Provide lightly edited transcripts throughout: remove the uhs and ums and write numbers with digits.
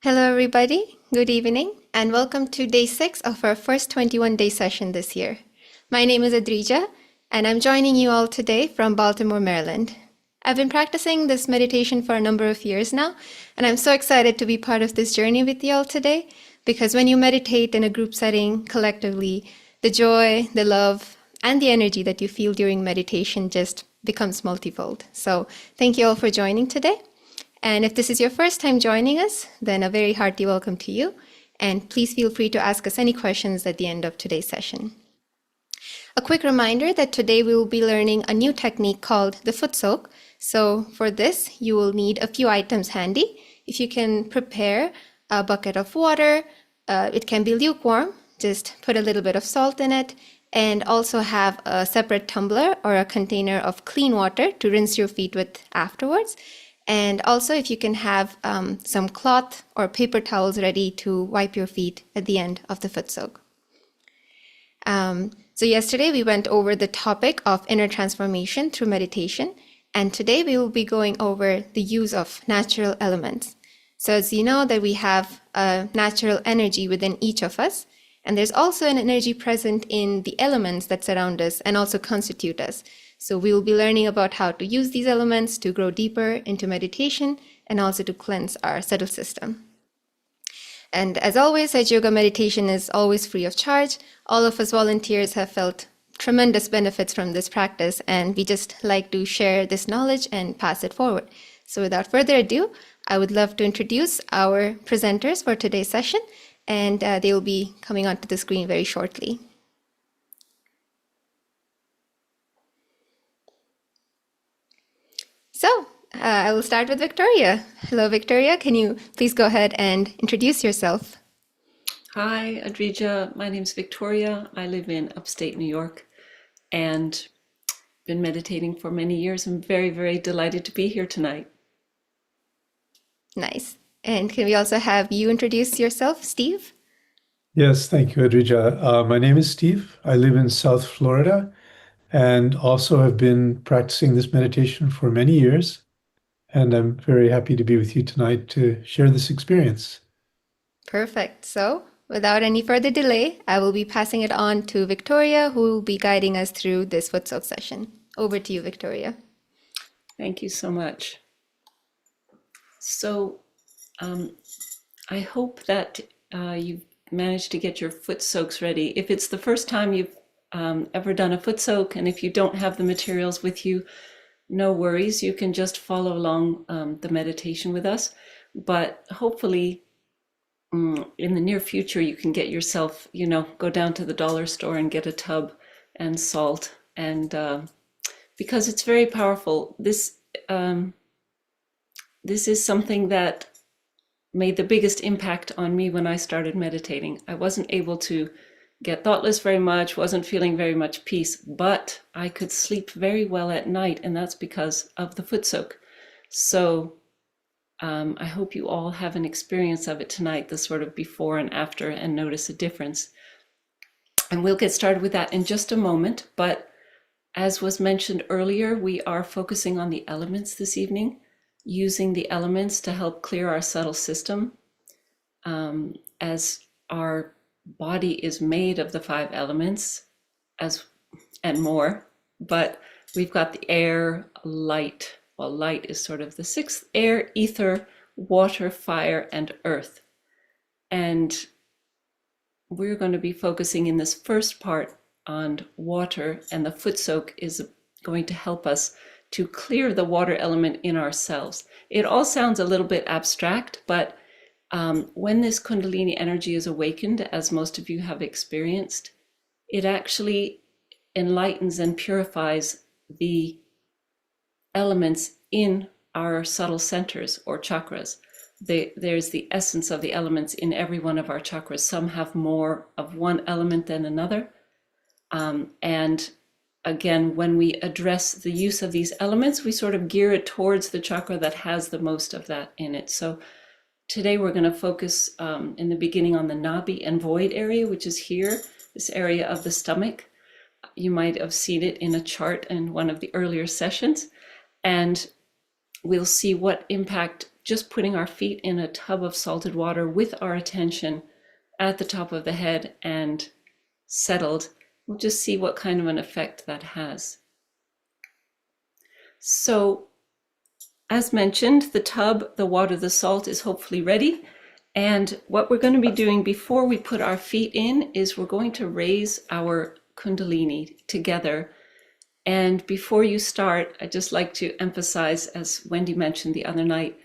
Hello, everybody. Good evening, and welcome to day 6 of our first 21-day session this year. My name is Adrija, and I'm joining you all today from Baltimore, Maryland. I've been practicing this meditation for a number of years now, and I'm so excited to be part of this journey with you all today, because when you meditate in a group setting collectively, the joy, the love, and the energy that you feel during meditation just becomes multifold. So thank you all for joining today. And if this is your first time joining us, then a very hearty welcome to you. And please feel free to ask us any questions at the end of today's session. A quick reminder that today we will be learning a new technique called the foot soak. So for this, you will need a few items handy. If you can prepare a bucket of water, it can be lukewarm, just put a little bit of salt in it, and also have a separate tumbler or a container of clean water to rinse your feet with afterwards. And also if you can have some cloth or paper towels ready to wipe your feet at the end of the foot soak. So yesterday we went over the topic of inner transformation through meditation. And today we will be going over the use of natural elements. So as you know that we have a natural energy within each of us. And there's also an energy present in the elements that surround us and also constitute us. So we will be learning about how to use these elements to grow deeper into meditation and also to cleanse our subtle system. And as always, Sahaja Yoga meditation is always free of charge. All of us volunteers have felt tremendous benefits from this practice, and we just like to share this knowledge and pass it forward. So without further ado, I would love to introduce our presenters for today's session, and they will be coming onto the screen very shortly. So I will start with Victoria. Hello, Victoria. Can you please go ahead and introduce yourself? Hi, Adrija. My name's Victoria. I live in upstate New York and been meditating for many years. I'm very, very delighted to be here tonight. Nice. And can we also have you introduce yourself, Steve? Yes, thank you, Adrija. My name is Steve. I live in South Florida and also have been practicing this meditation for many years. And I'm very happy to be with you tonight to share this experience. Perfect. So without any further delay, I will be passing it on to Victoria, who will be guiding us through this foot soak session. Over to you, Victoria. Thank you so much. So I hope that you've managed to get your foot soaks ready. If it's the first time you've ever done a foot soak, and if you don't have the materials with you, no worries. You can just follow along the meditation with us. But hopefully in the near future, you can get yourself, go down to the dollar store and get a tub and salt. And because it's very powerful, this is something that made the biggest impact on me when I started meditating. I wasn't able to get thoughtless very much, wasn't feeling very much peace, but I could sleep very well at night, and that's because of the foot soak. So I hope you all have an experience of it tonight, the sort of before and after, and notice a difference. And we'll get started with that in just a moment, but as was mentioned earlier, we are focusing on the elements this evening, using the elements to help clear our subtle system, as our body is made of the 5 elements and more, but we've got the air, light. Well, light is sort of the 6th: air, ether, water, fire, and earth. And we're going to be focusing in this first part on water, and the foot soak is going to help us to clear the water element in ourselves. It all sounds a little bit abstract, but when this Kundalini energy is awakened, as most of you have experienced, it actually enlightens and purifies the elements in our subtle centers or chakras. There's the essence of the elements in every one of our chakras. Some have more of one element than another. And again, when we address the use of these elements, we sort of gear it towards the chakra that has the most of that in it. So today we're going to focus in the beginning on the Nabi and void area, which is here, this area of the stomach. You might have seen it in a chart in one of the earlier sessions. And we'll see what impact just putting our feet in a tub of salted water with our attention at the top of the head and settled. We'll just see what kind of an effect that has. So, as mentioned, the tub, the water, the salt is hopefully ready. And what we're going to be doing before we put our feet in is we're going to raise our Kundalini together. And before you start, I'd just like to emphasize, as Wendy mentioned the other night,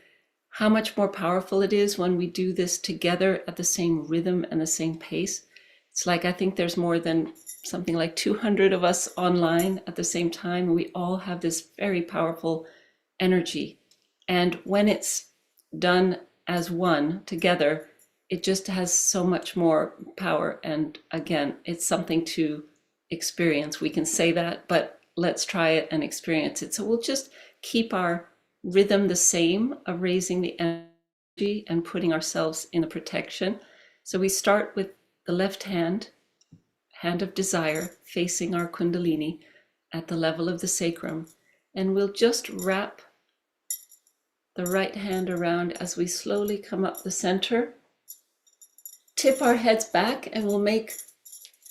how much more powerful it is when we do this together at the same rhythm and the same pace. It's like, I think there's more than something like 200 of us online at the same time. And we all have this very powerful energy. And when it's done as one together, it just has so much more power. And again, it's something to experience. We can say that, but let's try it and experience it. So we'll just keep our rhythm the same of raising the energy and putting ourselves in a protection. So we start with the left hand, hand of desire, facing our Kundalini at the level of the sacrum. And we'll just wrap the right hand around as we slowly come up the center. Tip our heads back and we'll make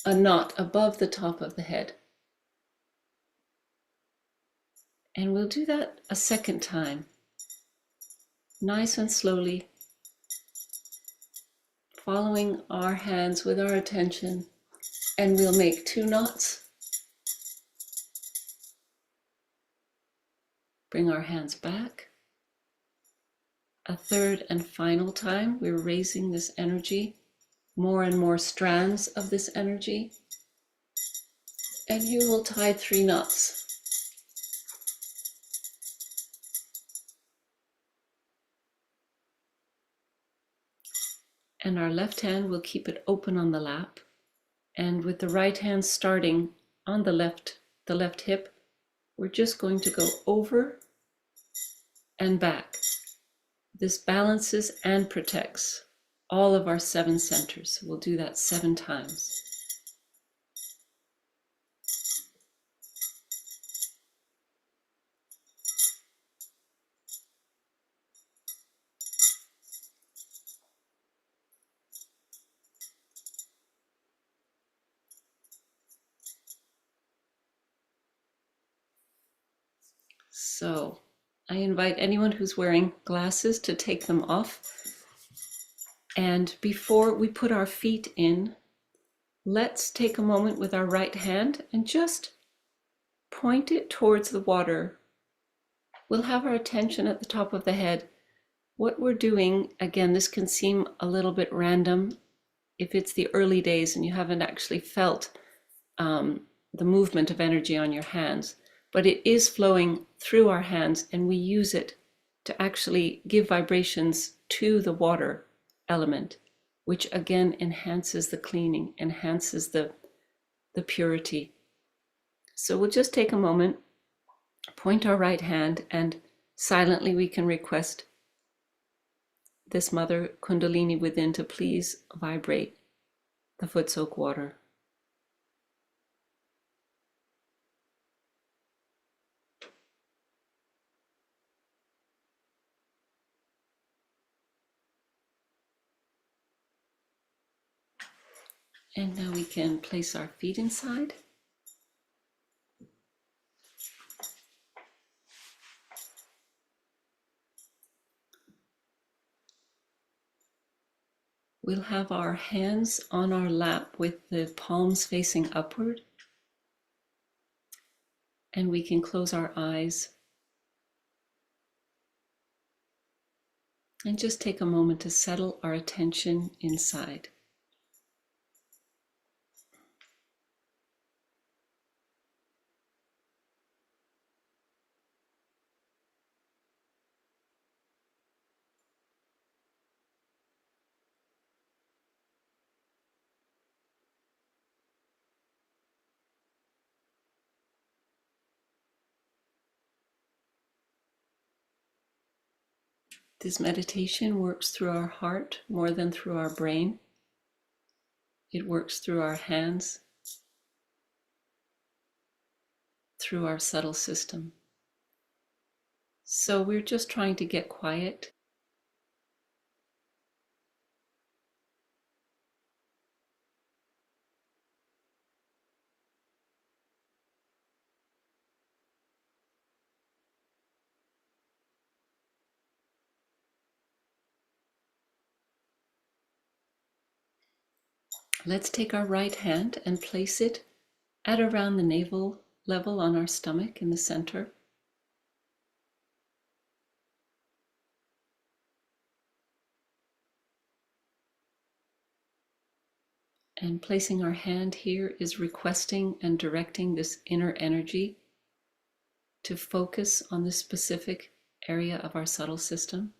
a knot above the top of the head. And we'll do that a second time, nice and slowly, following our hands with our attention, and we'll make 2 knots. Bring our hands back. A third and final time, we're raising this energy, more and more strands of this energy, and you will tie 3 knots. And our left hand will keep it open on the lap. And with the right hand starting on the left hip, we're just going to go over and back. This balances and protects all of our 7 centers. We'll do that 7 times. So I invite anyone who's wearing glasses to take them off. And before we put our feet in, let's take a moment with our right hand and just point it towards the water. We'll have our attention at the top of the head. What we're doing, again, this can seem a little bit random if it's the early days and you haven't actually felt the movement of energy on your hands, but it is flowing through our hands, and we use it to actually give vibrations to the water element, which again enhances the cleaning, enhances the purity. So we'll just take a moment, point our right hand, and silently we can request this Mother Kundalini within to please vibrate the foot soak water. And now we can place our feet inside. We'll have our hands on our lap with the palms facing upward. And we can close our eyes and just take a moment to settle our attention inside. This meditation works through our heart more than through our brain. It works through our hands, through our subtle system. So we're just trying to get quiet Let's take our right hand and place it at around the navel level on our stomach in the center. And placing our hand here is requesting and directing this inner energy to focus on this specific area of our subtle system.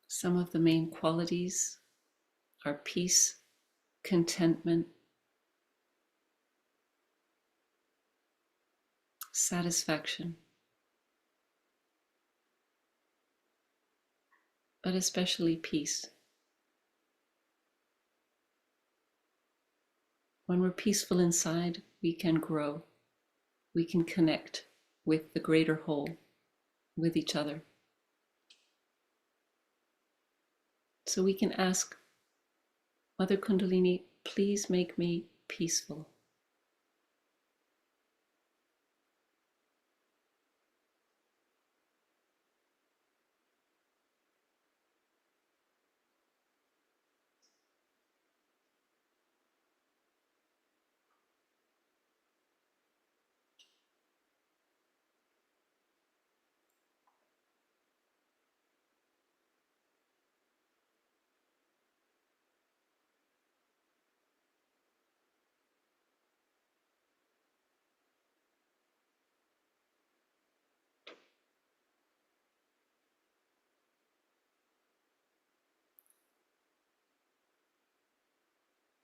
Some of the main qualities are peace, contentment, satisfaction, but especially peace. When we're peaceful inside, we can grow, we can connect with the greater whole, with each other. So we can ask, Mother Kundalini, please make me peaceful.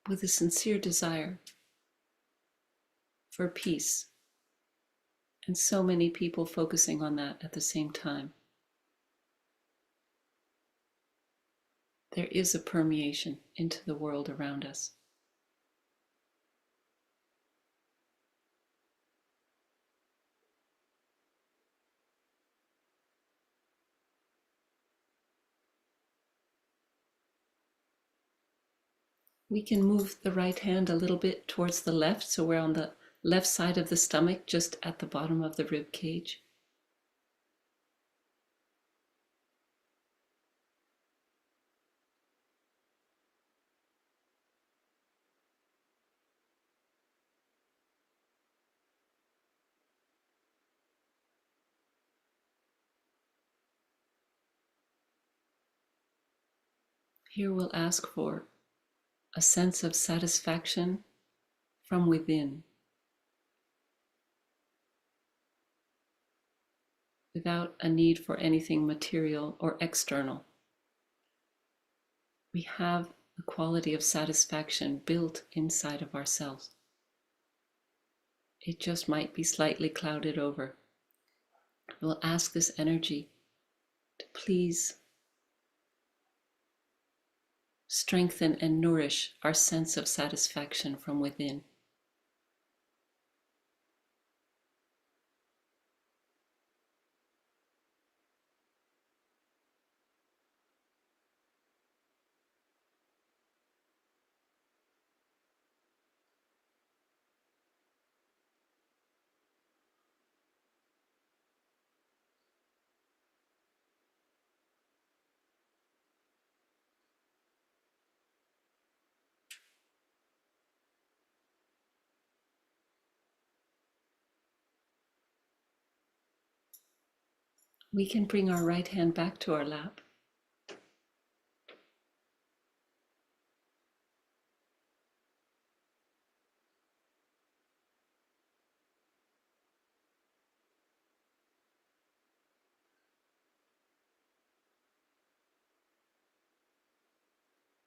With a sincere desire for peace, and so many people focusing on that at the same time. There is a permeation into the world around us. We can move the right hand a little bit towards the left, so we're on the left side of the stomach, just at the bottom of the rib cage. Here we'll ask for a sense of satisfaction from within, without a need for anything material or external. We have the quality of satisfaction built inside of ourselves. It just might be slightly clouded over. We'll ask this energy to please strengthen and nourish our sense of satisfaction from within. We can bring our right hand back to our lap.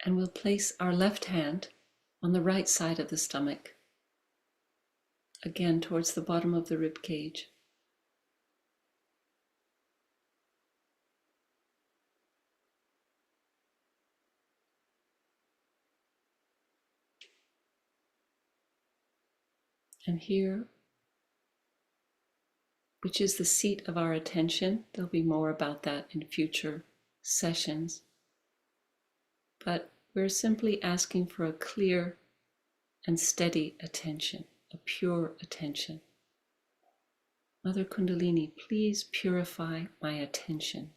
And we'll place our left hand on the right side of the stomach, again towards the bottom of the rib cage. And here, which is the seat of our attention, there'll be more about that in future sessions. But we're simply asking for a clear and steady attention, a pure attention. Mother Kundalini, please purify my attention.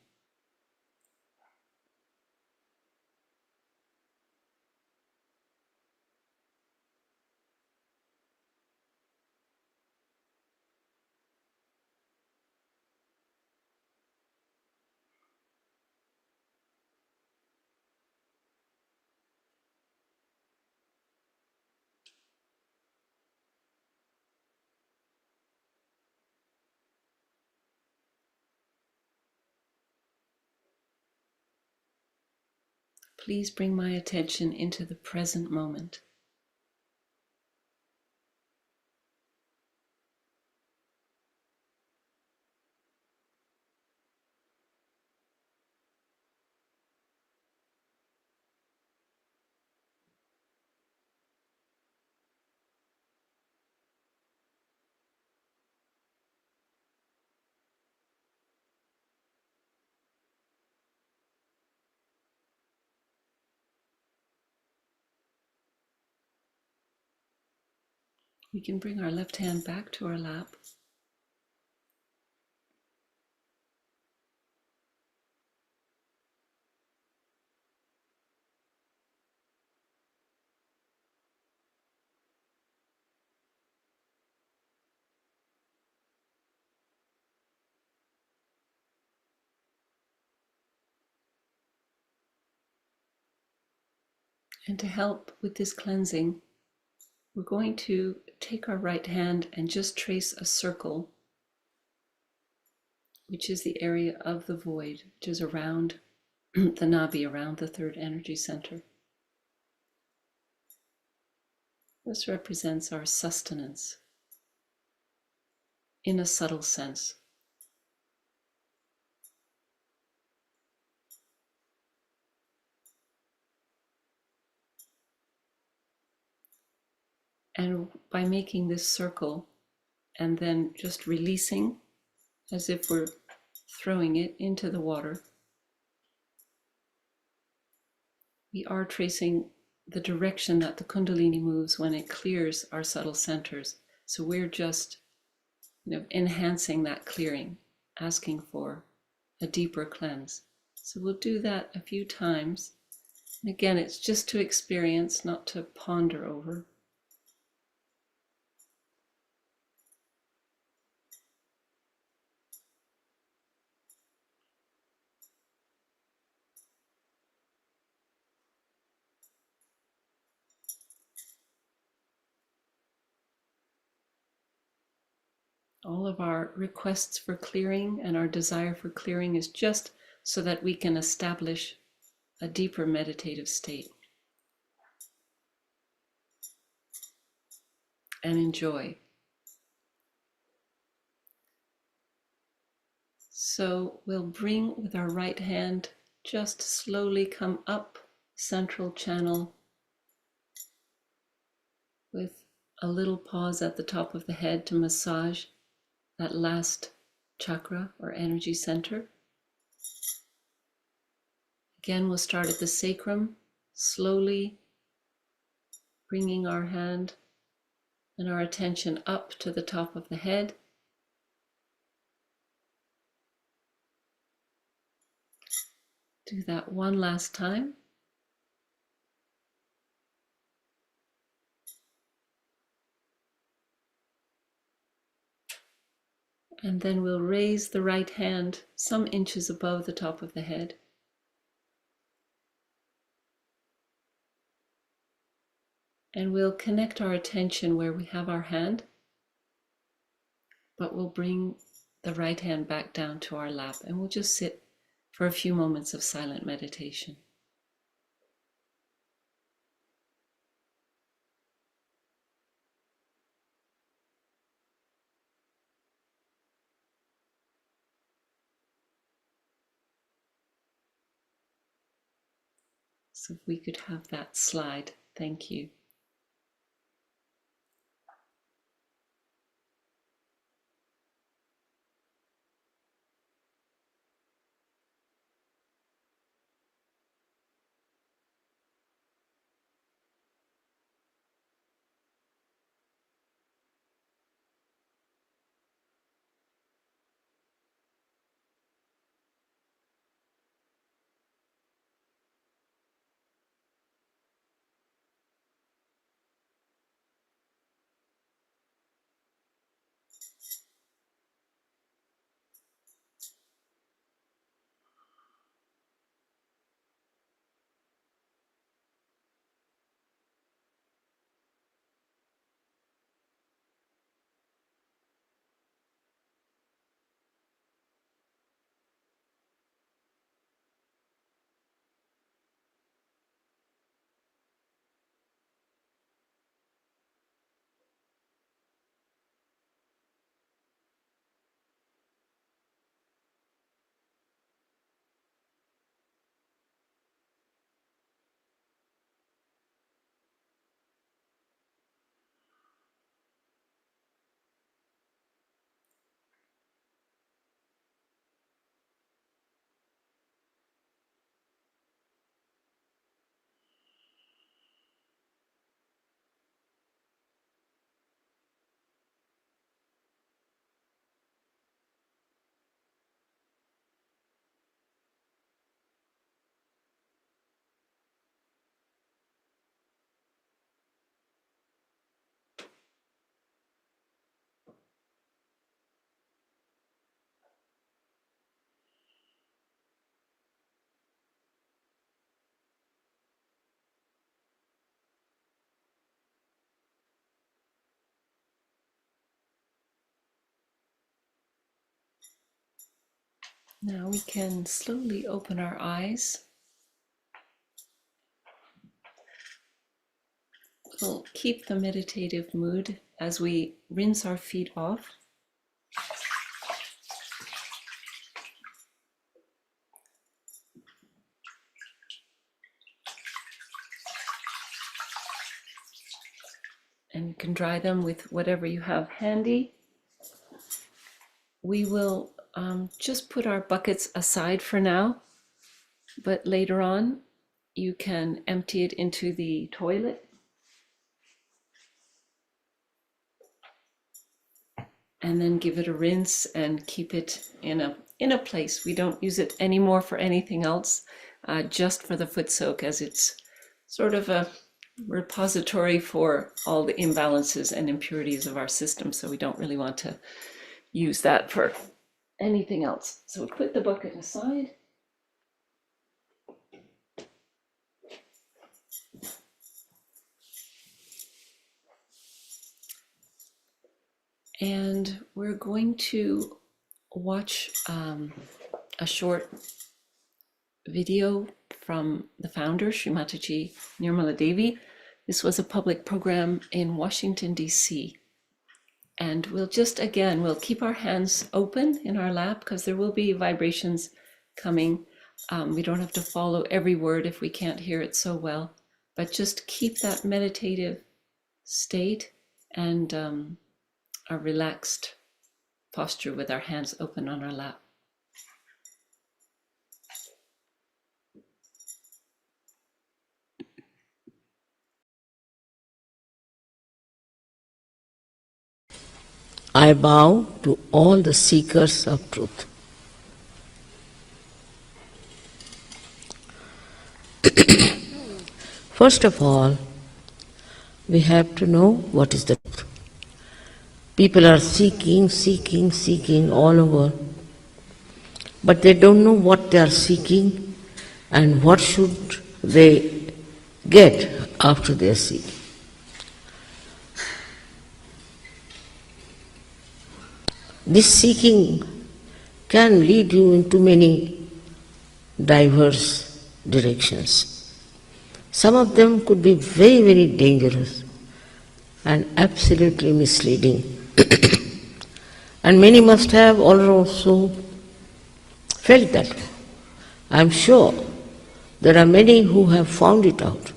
Please bring my attention into the present moment. We can bring our left hand back to our lap. And to help with this cleansing, we're going to take our right hand and just trace a circle, which is the area of the void, which is around the Nabi, around the third energy center. This represents our sustenance in a subtle sense. And by making this circle and then just releasing as if we're throwing it into the water, we are tracing the direction that the Kundalini moves when it clears our subtle centers. So we're just enhancing that clearing, asking for a deeper cleanse. So we'll do that a few times. And again, it's just to experience, not to ponder over. All of our requests for clearing and our desire for clearing is just so that we can establish a deeper meditative state and enjoy. So we'll bring with our right hand, just slowly come up central channel with a little pause at the top of the head to massage that last chakra or energy center. Again, we'll start at the sacrum, slowly bringing our hand and our attention up to the top of the head. Do that one last time. And then we'll raise the right hand some inches above the top of the head. And we'll connect our attention where we have our hand, but we'll bring the right hand back down to our lap, and we'll just sit for a few moments of silent meditation. So if we could have that slide, thank you. Now we can slowly open our eyes. We'll keep the meditative mood as we rinse our feet off. And you can dry them with whatever you have handy. We will just put our buckets aside for now, but later on you can empty it into the toilet. And then give it a rinse and keep it in a place. We don't use it anymore for anything else, just for the foot soak, as it's sort of a repository for all the imbalances and impurities of our system. So we don't really want to use that for anything else. So we put the bucket aside. And we're going to watch a short video from the founder, Shri Mataji Nirmala Devi. This was a public program in Washington, D.C. And we'll keep our hands open in our lap because there will be vibrations coming. We don't have to follow every word if we can't hear it so well, but just keep that meditative state and a relaxed posture with our hands open on our lap. I bow to all the seekers of truth. First of all, we have to know what is the truth. People are seeking all over, but they don't know what they are seeking and what should they get after they are seeking. This seeking can lead you into many diverse directions. Some of them could be very, very dangerous and absolutely misleading. And many must have also felt that way. I'm sure there are many who have found it out,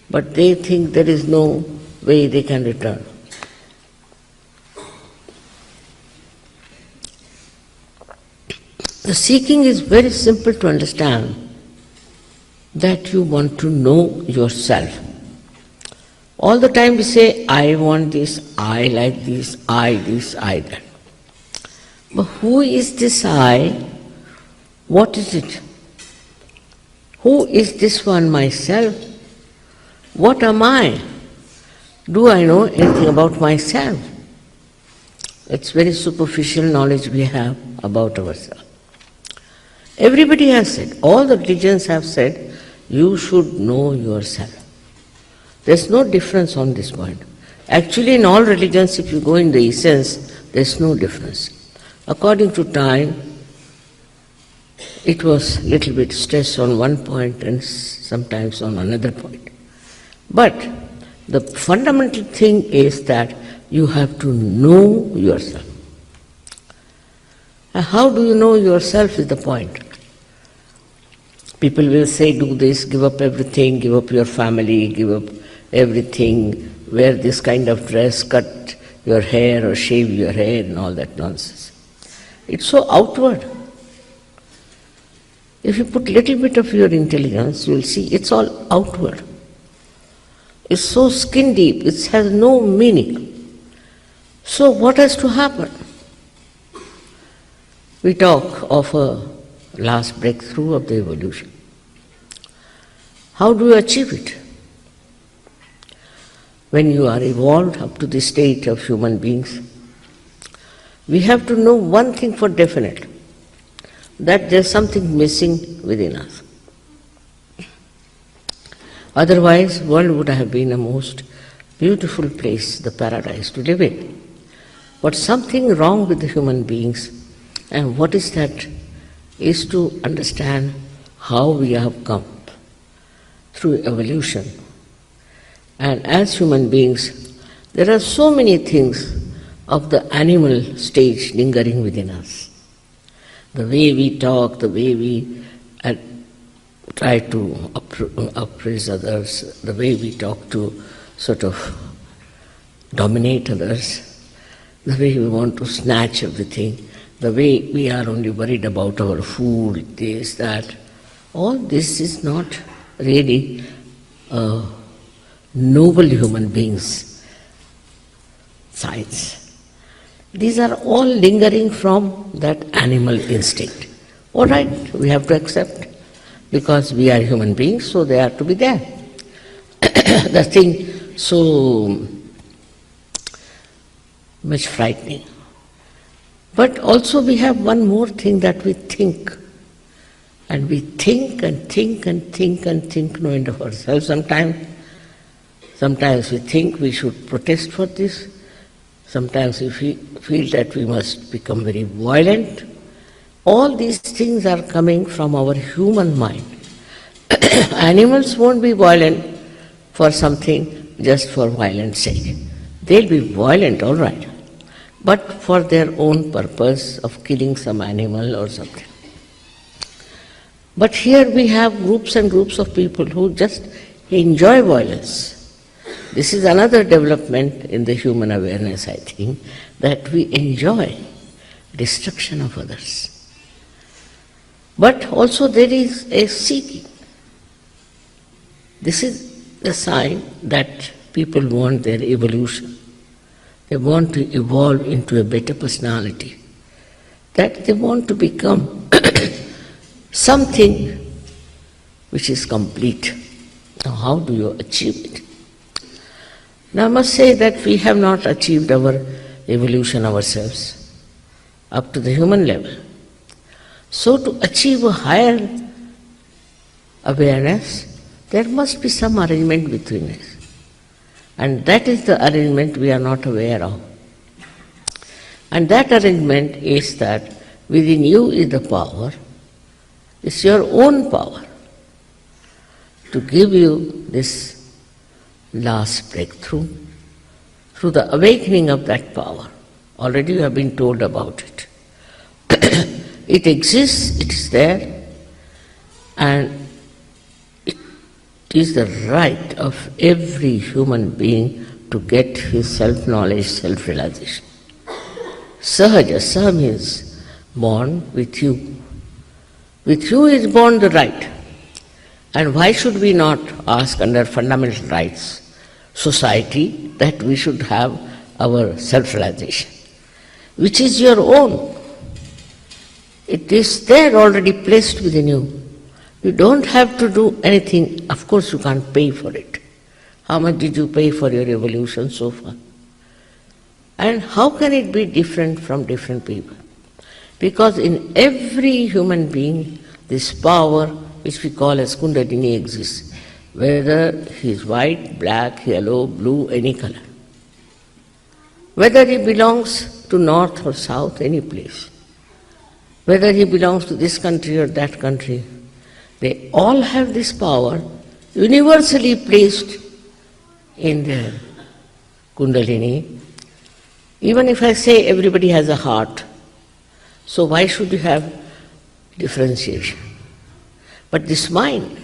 but they think there is no way they can return. The seeking is very simple to understand, that you want to know yourself. All the time we say, I want this, I like this, I that. But who is this I? What is it? Who is this one myself? What am I? Do I know anything about myself? It's very superficial knowledge we have about ourselves. Everybody has said, all the religions have said, you should know yourself. There's no difference on this point. Actually, in all religions, if you go in the essence, there's no difference. According to time, it was a little bit stressed on one point and sometimes on another point. But the fundamental thing is that you have to know yourself. And how do you know yourself is the point. People will say, do this, give up everything, give up your family, give up everything, wear this kind of dress, cut your hair or shave your hair and all that nonsense. It's so outward. If you put little bit of your intelligence, you will see it's all outward. It's so skin deep, it has no meaning. So what has to happen? We talk of a last breakthrough of the evolution. How do you achieve it? When you are evolved up to the state of human beings, we have to know one thing for definite, that there's something missing within us. Otherwise, world would have been a most beautiful place, the paradise to live in. But something wrong with the human beings, and what is that is to understand how we have come through evolution. And as human beings, there are so many things of the animal stage lingering within us. The way we talk, the way we try to appraise others, the way we talk to sort of dominate others, the way we want to snatch everything, the way we are only worried about our food, this, that. All this is not really noble human beings' sides. These are all lingering from that animal instinct. All right, we have to accept, because we are human beings, so they are to be there. The thing so much frightening. But also we have one more thing, that we think. And we think and think and think and think, no end of ourselves sometimes. Sometimes we think we should protest for this. Sometimes we feel that we must become very violent. All these things are coming from our human mind. Animals won't be violent for something just for violence sake. They'll be violent, all right, but for their own purpose of killing some animal or something. But here we have groups and groups of people who just enjoy violence. This is another development in the human awareness, I think, that we enjoy destruction of others. But also there is a seeking. This is a sign that people want their evolution. They want to evolve into a better personality. That they want to become something which is complete. Now, how do you achieve it? Now, I must say that we have not achieved our evolution ourselves up to the human level. So, to achieve a higher awareness, there must be some arrangement between us. And that is the arrangement we are not aware of. And that arrangement is that within you is the power, it's your own power to give you this last breakthrough through the awakening of that power. Already you have been told about it. It exists, it is there, and it is the right of every human being to get his self-knowledge, self-realization. Sahaja, Sa means born with you. With you is born the right. And why should we not ask under fundamental rights society that we should have our self-realization, which is your own. It is there already placed within you. You don't have to do anything. Of course you can't pay for it. How much did you pay for your evolution so far? And how can it be different from different people? Because in every human being, this power, which we call as Kundalini, exists, whether he is white, black, yellow, blue, any color. Whether he belongs to north or south, any place. Whether he belongs to this country or that country, they all have this power universally placed in their Kundalini. Even if I say everybody has a heart, so why should you have differentiation? But this mind,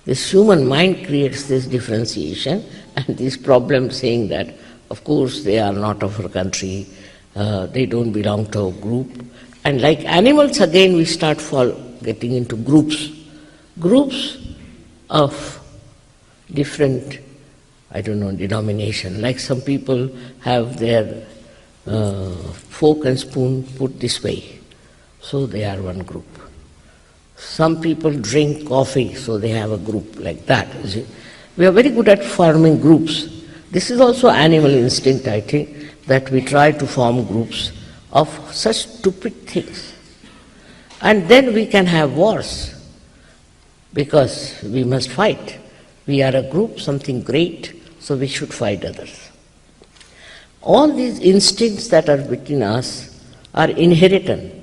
this human mind creates this differentiation and this problem, saying that, of course, they are not of our country, they don't belong to a group. And like animals, again, we start getting into groups. Groups of different, denomination. Like some people have their fork and spoon put this way, so they are one group. Some people drink coffee, so they have a group like that. We are very good at forming groups. This is also animal instinct, I think, that we try to form groups of such stupid things. And then we can have wars, because we must fight. We are a group, something great, so we should fight others. All these instincts that are within us are inheritance.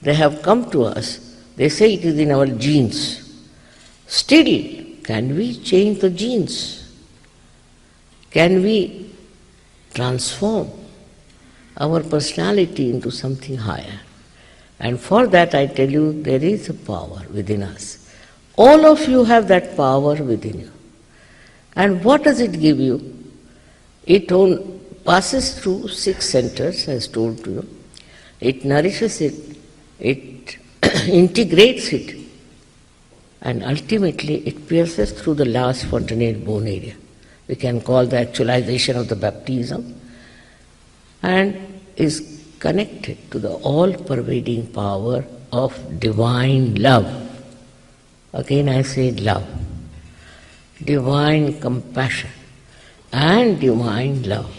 They have come to us. They say it is in our genes. Still, can we change the genes? Can we transform our personality into something higher? And for that, I tell you, there is a power within us. All of you have that power within you. And what does it give you? It passes through 6 centers, as told to you. It nourishes it, it integrates it, and ultimately it pierces through the last fontanelle bone area. We can call the actualization of the baptism, and is connected to the all-pervading power of divine love. Again I say love, divine compassion and divine love.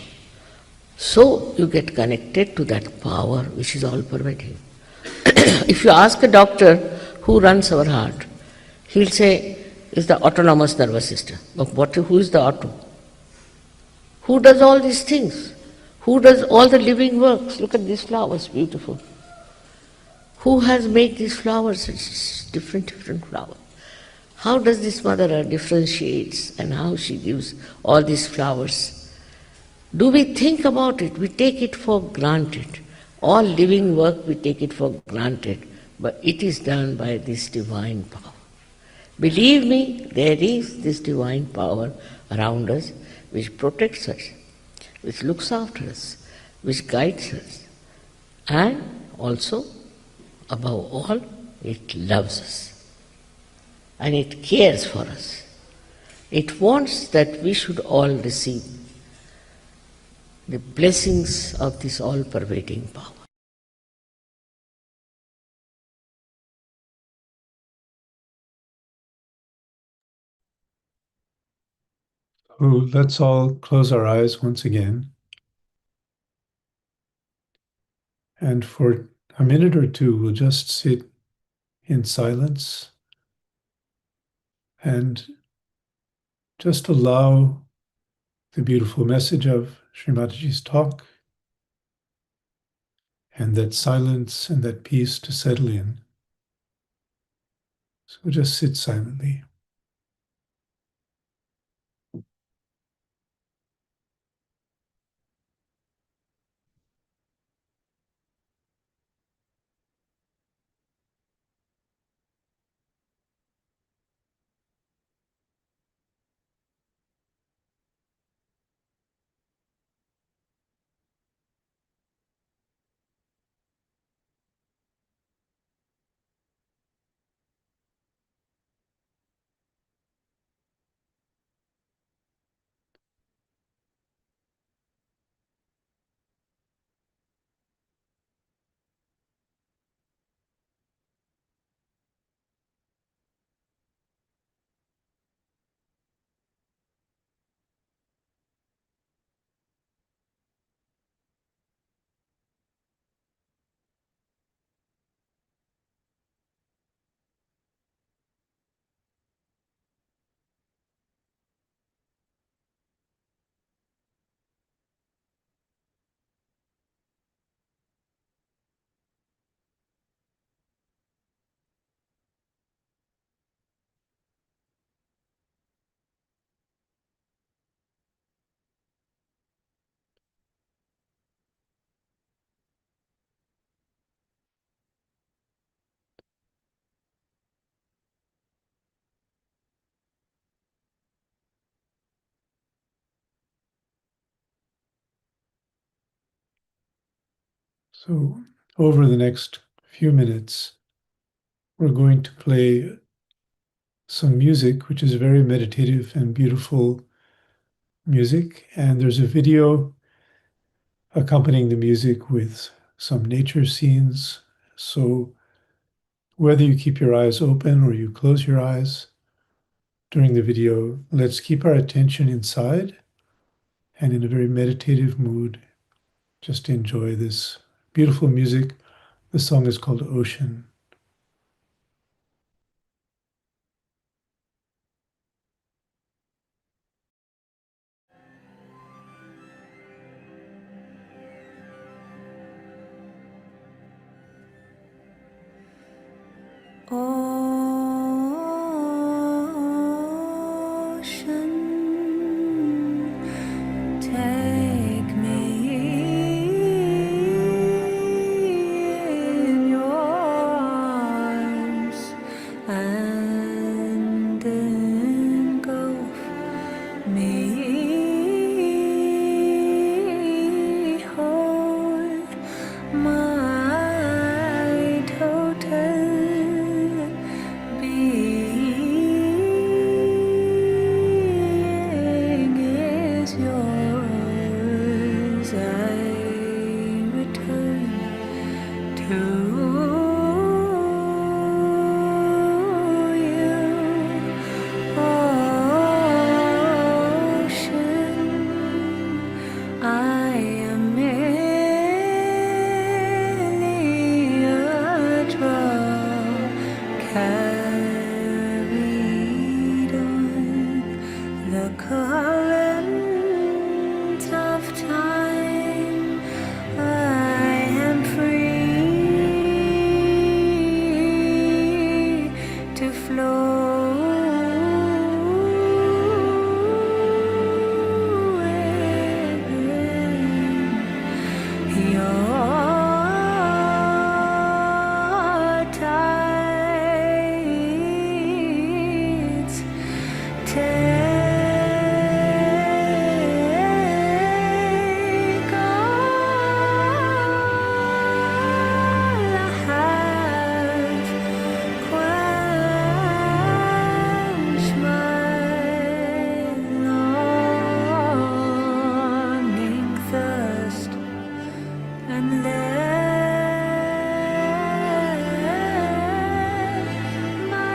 So you get connected to that power which is all-pervading. If you ask a doctor who runs our heart, he'll say, it's the autonomous nervous system. But who is the auto? Who does all these things? Who does all the living works? Look at these flowers, beautiful. Who has made these flowers? It's different flowers. How does this mother earth differentiates and how she gives all these flowers? Do we think about it? We take it for granted. All living work, we take it for granted. But it is done by this divine power. Believe me, there is this divine power around us which protects us, which looks after us, which guides us. And also, above all, it loves us. And it cares for us. It wants that we should all receive the blessings of this all-pervading power. So let's all close our eyes once again. And for a minute or two, we'll just sit in silence and just allow the beautiful message of Shri Mataji's talk and that silence and that peace to settle in. So we'll just sit silently. So over the next few minutes, we're going to play some music, which is very meditative and beautiful music. And there's a video accompanying the music with some nature scenes. So whether you keep your eyes open or you close your eyes during the video, let's keep our attention inside and in a very meditative mood. Just enjoy this beautiful music. The song is called Ocean. my total being is yours. I return to you, ocean. I am merely a drop carried on the current of time. I am free to flow within your tides. Take all I have, quench my longing thirst, and let my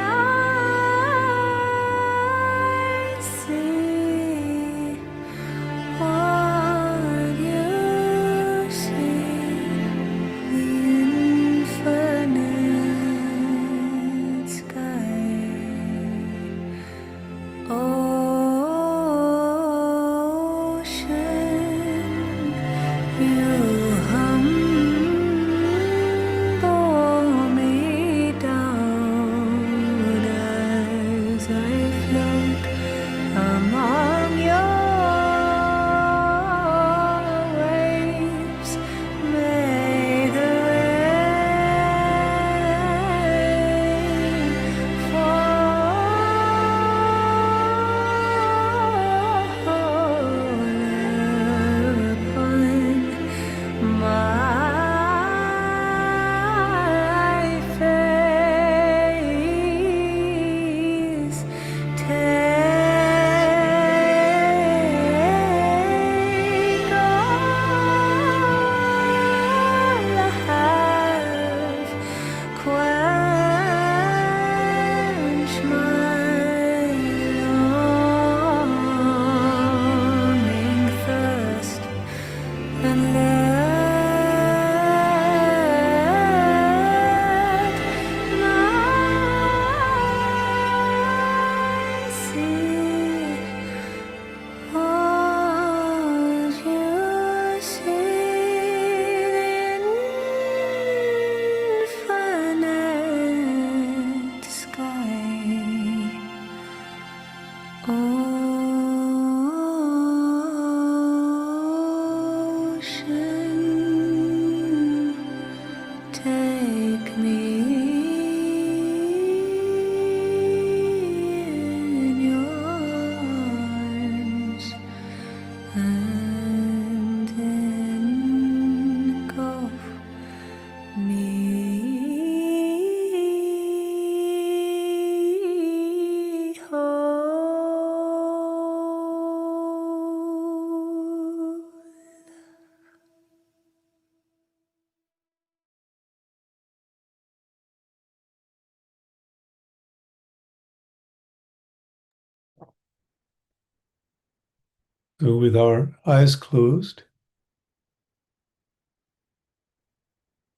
eyes see what you see, the infinite sky. Ocean, you humble me down as I float among your waves. May the rain fall upon my face. Take all I have, quench my longing thirst, and let my eyes see what you see, the infinite sky. Ocean, take me in your arms, and engulf me whole. So, with our eyes closed,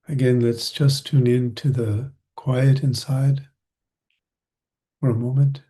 again, let's just tune in to the quiet inside for a moment.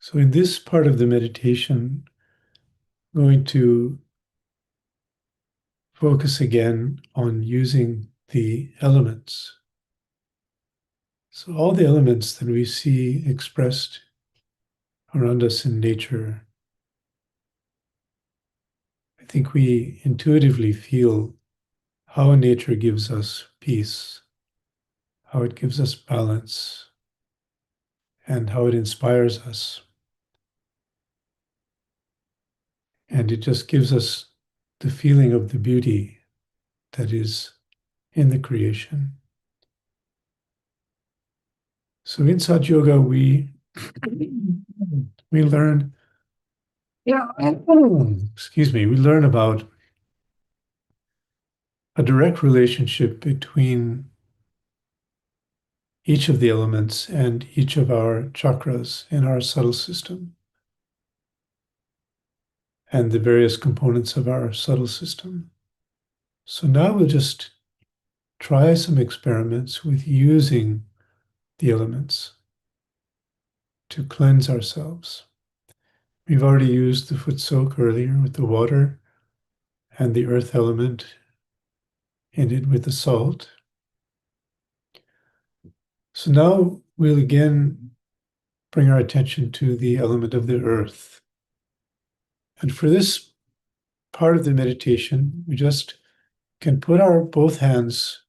So in this part of the meditation, I'm going to focus again on using the elements. So all the elements that we see expressed around us in nature, I think we intuitively feel how nature gives us peace, how it gives us balance, and how it inspires us. And it just gives us the feeling of the beauty that is in the creation. So in Sahaja Yoga, we learn, we learn about a direct relationship between each of the elements and each of our chakras in our subtle system and the various components of our subtle system. So now we'll just try some experiments with using the elements to cleanse ourselves. We've already used the foot soak earlier with the water and the earth element in it with the salt. So now we'll again bring our attention to the element of the earth. And for this part of the meditation, we just can put our both hands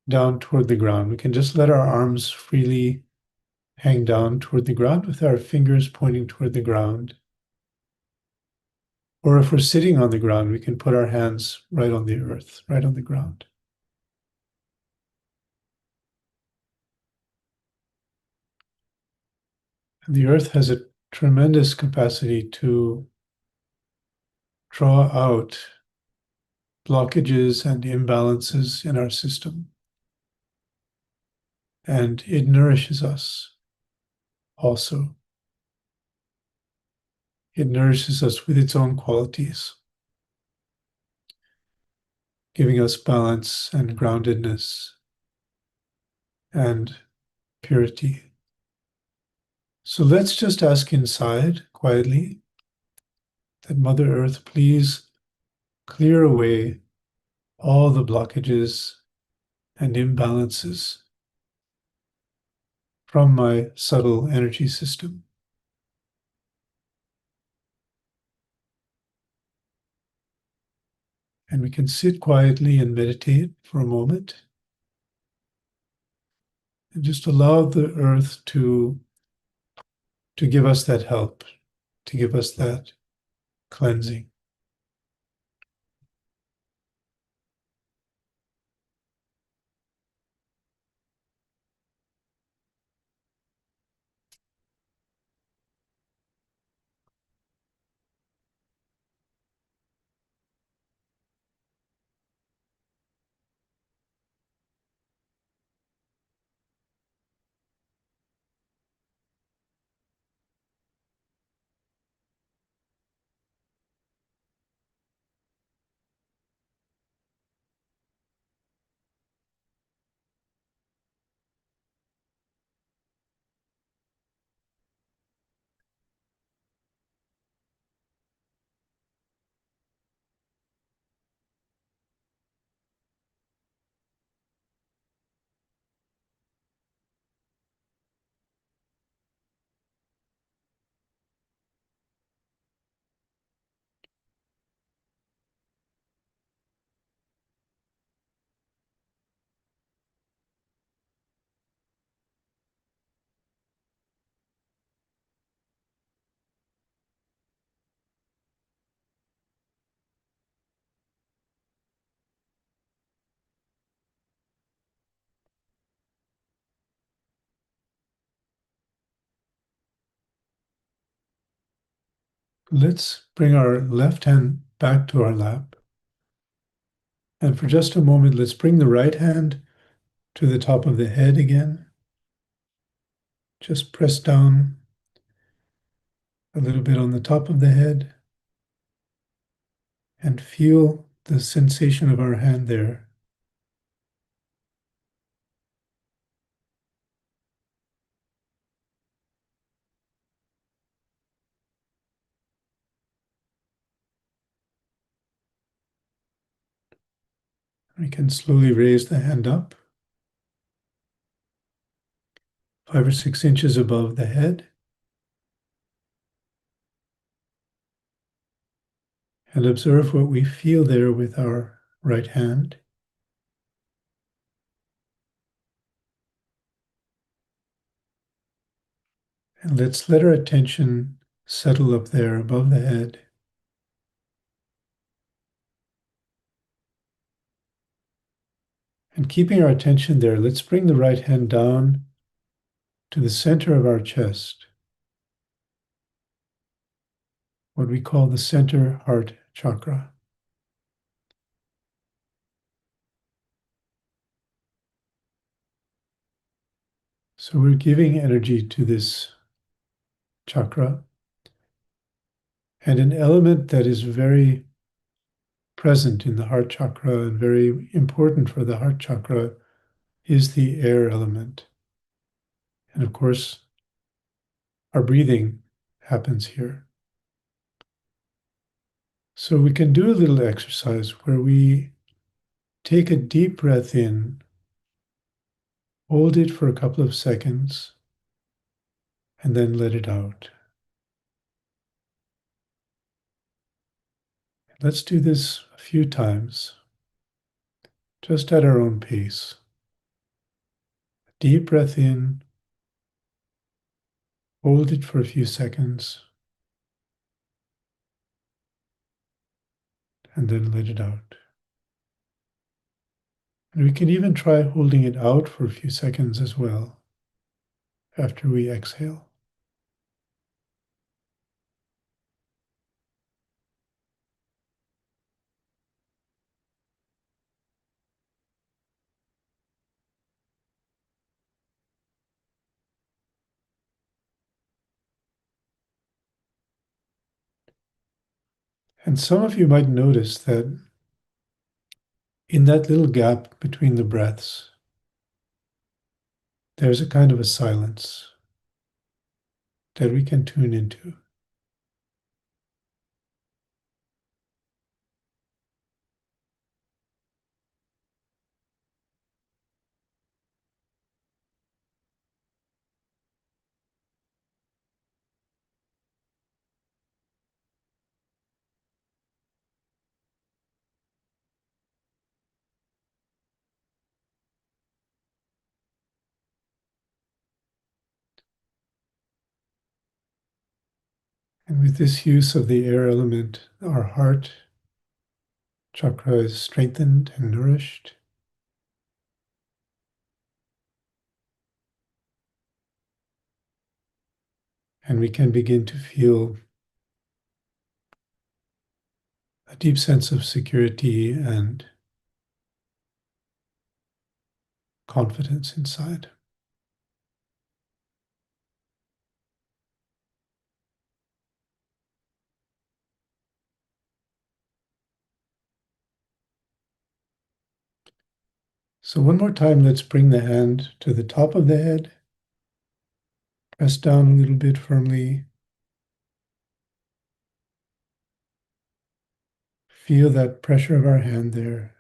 down toward the ground. We can just let our arms freely hang down toward the ground with our fingers pointing toward the ground. Or if we're sitting on the ground, we can put our hands right on the earth, right on the ground. And the earth has a tremendous capacity to draw out blockages and imbalances in our system. And it nourishes us also. It nourishes us with its own qualities, giving us balance and groundedness and purity. So let's just ask inside quietly that Mother Earth please clear away all the blockages and imbalances from my subtle energy system. And we can sit quietly and meditate for a moment and just allow the earth to give us that help, to give us that cleansing. Let's bring our left hand back to our lap. And for just a moment, let's bring the right hand to the top of the head again. Just press down a little bit on the top of the head and feel the sensation of our hand there. We can slowly raise the hand up, 5 or 6 inches above the head, and observe what we feel there with our right hand. And let's let our attention settle up there above the head. And keeping our attention there, let's bring the right hand down to the center of our chest, what we call the center heart chakra. So we're giving energy to this chakra, and an element that is very present in the heart chakra and very important for the heart chakra is the air element. And of course, our breathing happens here. So we can do a little exercise where we take a deep breath in, hold it for a couple of seconds, and then let it out. Let's do this a few times, just at our own pace. Deep breath in, hold it for a few seconds, and then let it out. And we can even try holding it out for a few seconds as well after we exhale. And some of you might notice that in that little gap between the breaths, there's a kind of a silence that we can tune into. And with this use of the air element, our heart chakra is strengthened and nourished. And we can begin to feel a deep sense of security and confidence inside. So one more time, let's bring the hand to the top of the head. Press down a little bit firmly. Feel that pressure of our hand there.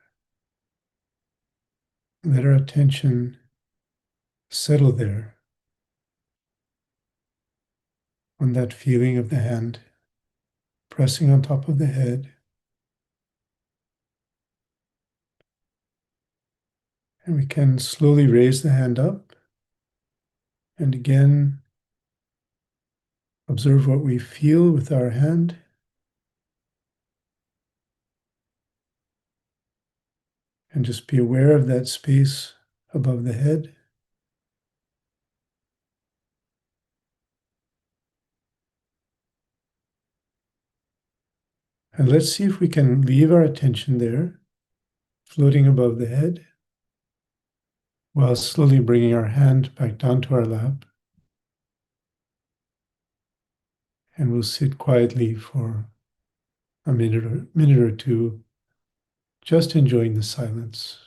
Let our attention settle there on that feeling of the hand pressing on top of the head. And we can slowly raise the hand up. And again, observe what we feel with our hand. And just be aware of that space above the head. And let's see if we can leave our attention there, floating above the head, while slowly bringing our hand back down to our lap. And we'll sit quietly for a minute or two, just enjoying the silence.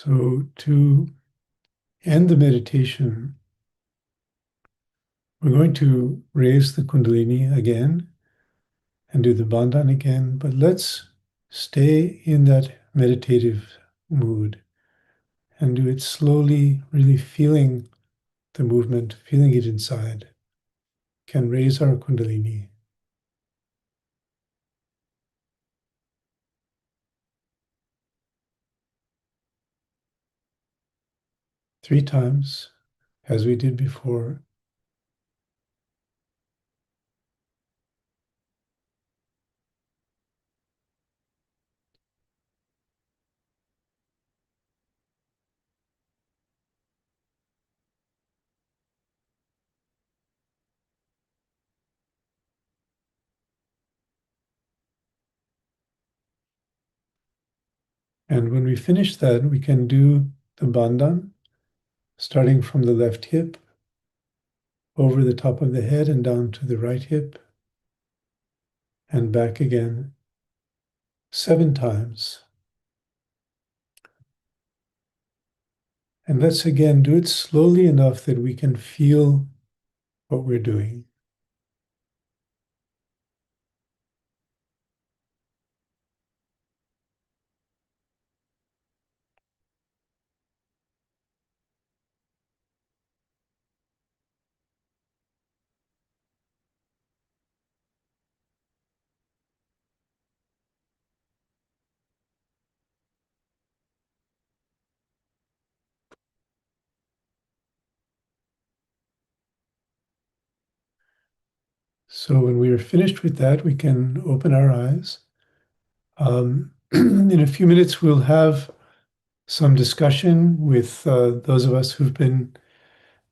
So to end the meditation, we're going to raise the Kundalini again and do the Bandhan again, but let's stay in that meditative mood and do it slowly, really feeling the movement, feeling it inside, can raise our Kundalini. Three times, as we did before. And when we finish that, we can do the Bandhan, starting from the left hip, over the top of the head and down to the right hip, and back again 7 times. And let's again do it slowly enough that we can feel what we're doing. So when we are finished with that, we can open our eyes. In a few minutes, we'll have some discussion with those of us who've been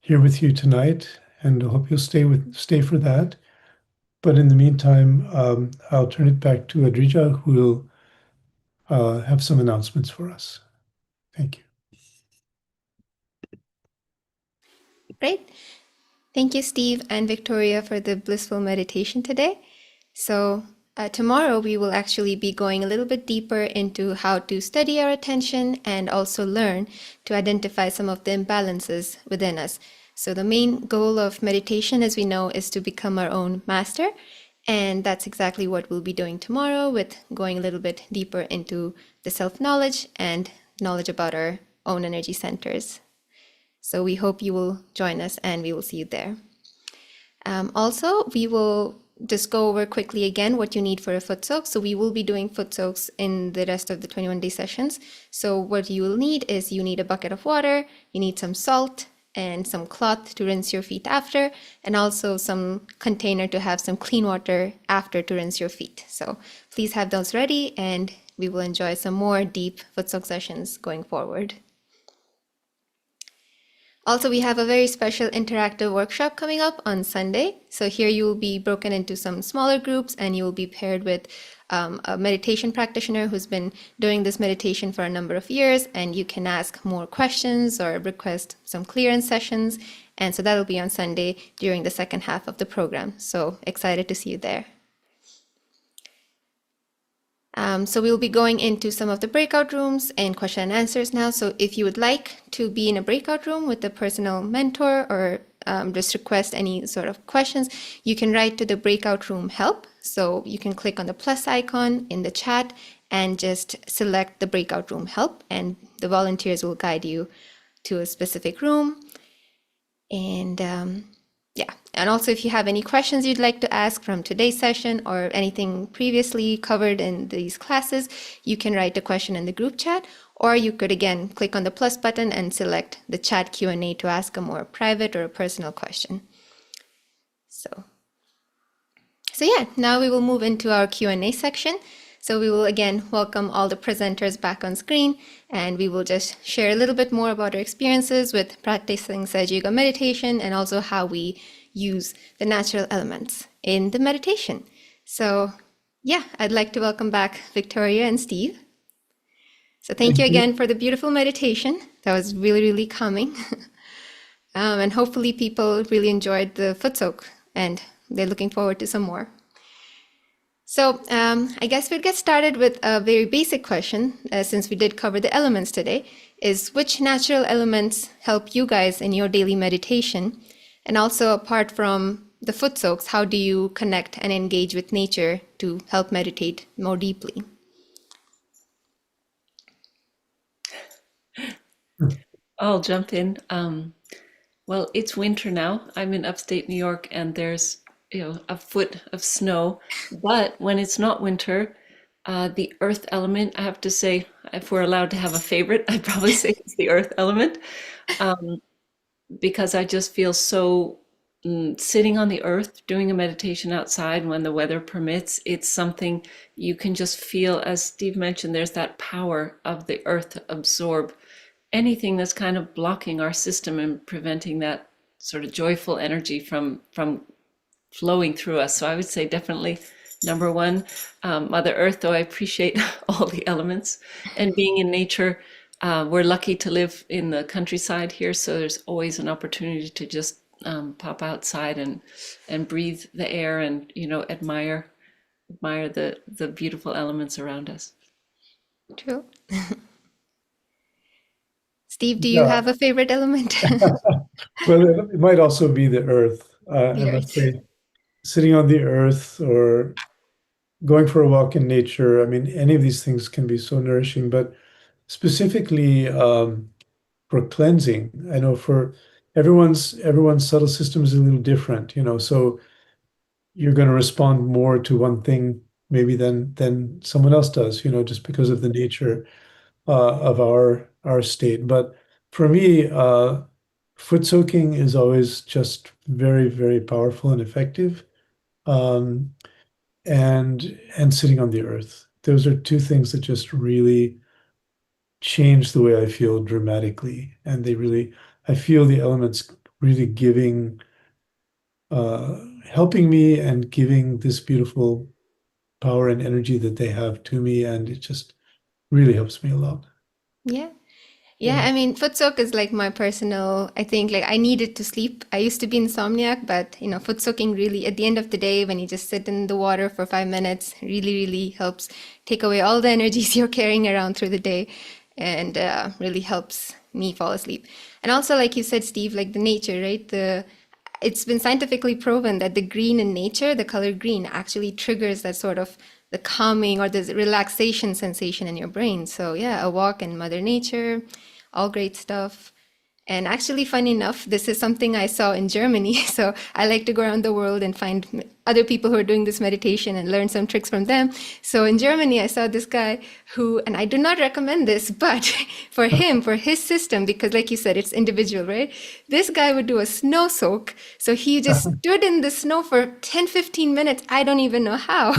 here with you tonight, and I hope you'll stay for that. But in the meantime, I'll turn it back to Adrija, who will have some announcements for us. Thank you. Great. Thank you, Steve and Victoria, for the blissful meditation today. So tomorrow we will actually be going a little bit deeper into how to study our attention and also learn to identify some of the imbalances within us. So the main goal of meditation, as we know, is to become our own master. And that's exactly what we'll be doing tomorrow, with going a little bit deeper into the self-knowledge and knowledge about our own energy centers. So we hope you will join us and we will see you there. Also, we will just go over quickly again what you need for a foot soak. So we will be doing foot soaks in the rest of the 21-day sessions. So what you will need is you need a bucket of water, you need some salt and some cloth to rinse your feet after, and also some container to have some clean water after to rinse your feet. So please have those ready, and we will enjoy some more deep foot soak sessions going forward. Also, we have a very special interactive workshop coming up on Sunday. So here you will be broken into some smaller groups, and you will be paired with a meditation practitioner who's been doing this meditation for a number of years, and you can ask more questions or request some clearance sessions. And so that'll be on Sunday during the second half of the program. So excited to see you there. So we'll be going into some of the breakout rooms and question and answers now. So if you would like to be in a breakout room with a personal mentor, or just request any sort of questions, you can write to the breakout room help. So you can click on the plus icon in the chat and just select the breakout room help, and the volunteers will guide you to a specific room. And yeah, and also if you have any questions you'd like to ask from today's session or anything previously covered in these classes, you can write a question in the group chat, or you could again click on the plus button and select the chat Q&A to ask a more private or a personal question. So yeah, now we will move into our Q&A section. So we will again welcome all the presenters back on screen, and we will just share a little bit more about our experiences with practicing Sahaja Yoga meditation, and also how we use the natural elements in the meditation. So yeah, I'd like to welcome back Victoria and Steve. So thank you again for the beautiful meditation. That was really, really calming. And hopefully people really enjoyed the foot soak, and they're looking forward to some more. So I guess we'll get started with a very basic question, since we did cover the elements today, is which natural elements help you guys in your daily meditation? And also, apart from the foot soaks, how do you connect and engage with nature to help meditate more deeply? I'll jump in. Well, it's winter now. I'm in upstate New York, and there's a foot of snow. But when it's not winter, the earth element, I have to say, if we're allowed to have a favorite, I'd probably say it's the earth element, because I just feel so sitting on the earth, doing a meditation outside when the weather permits, it's something you can just feel, as Steve mentioned, there's that power of the earth to absorb anything that's kind of blocking our system and preventing that sort of joyful energy from flowing through us. So I would say definitely number one, Mother Earth, though I appreciate all the elements and being in nature. We're lucky to live in the countryside here, so there's always an opportunity to just pop outside and breathe the air and admire the beautiful elements around us. True. Steve, do you Yeah. have a favorite element? Well, it might also be the earth. I The must earth. say, sitting on the earth or going for a walk in nature, I mean, any of these things can be so nourishing, but specifically for cleansing, I know for everyone's subtle system is a little different, so you're going to respond more to one thing maybe than someone else does, just because of the nature of our state. But for me, foot soaking is always just very, very powerful and effective. Um, and sitting on the earth. Those are two things that just really change the way I feel dramatically. And I feel the elements really helping me and giving this beautiful power and energy that they have to me. And it just really helps me a lot. Yeah. Yeah, Yeah. I mean, foot soak is like my personal, I think like I needed to sleep. I used to be insomniac, but foot soaking really at the end of the day when you just sit in the water for 5 minutes really, really helps take away all the energies you're carrying around through the day and really helps me fall asleep. And also, like you said, Steve, like the nature, right? It's been scientifically proven that the green in nature, the color green, actually triggers that sort of the calming or the relaxation sensation in your brain. So yeah, a walk in Mother Nature, all great stuff. And actually, funny enough, this is something I saw in Germany. So I like to go around the world and find other people who are doing this meditation and learn some tricks from them. So in Germany, I saw this guy who, and I do not recommend this, but for him, for his system, because like you said, it's individual, right? This guy would do a snow soak. So he just stood in the snow for 10, 15 minutes. I don't even know how.